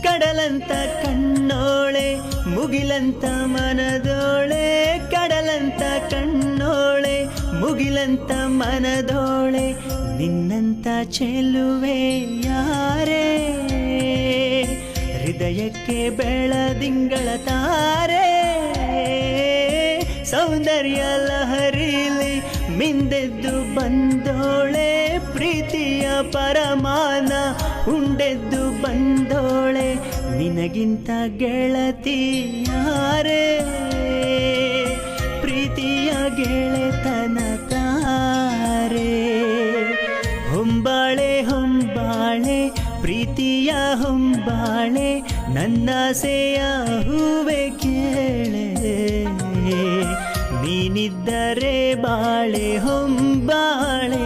ಕಡಲಂತ ಕಣ್ಣೋಳೆ ಮುಗಿಲಂತ ಮನದೋಳೆ, ಕಡಲಂತ ಕಣ್ಣೋಳೆ ಮುಗಿಲಂತ ಮನದೋಳೆ, ನಿನ್ನಂತ ಚೆಲುವೆ ಯಾರೇ, ಹೃದಯಕ್ಕೆ ಬೆಳದಿಂಗಳ ತಾರೆ, ಸೌಂದರ್ಯ ಲಹರಿಲಿ ಮಿಂದೆದ್ದು ಬಂದೋಳೆ, ಪ್ರೀತಿಯ ಪರಮಾನ ಉಂಡೆದ್ದು ಬಂದೋಳೆ, ನಿನಗಿಂತ ಗೆಳತಿ ಯಾರೇ, ಪ್ರೀತಿಯ ಗೆಳೆತನ ತಾರೆ. ಹೊಂಬಾಳೆ ಹೊಂಬಾಳೆ ಪ್ರೀತಿಯ ಹೊಂಬಾಳೆ, ನನ್ನಾಸೆಯ ಹೂವೆ ಕೇಳೆ, ನೀನಿದ್ದರೆ ಬಾಳೆ ಹೊಂಬಾಳೆ.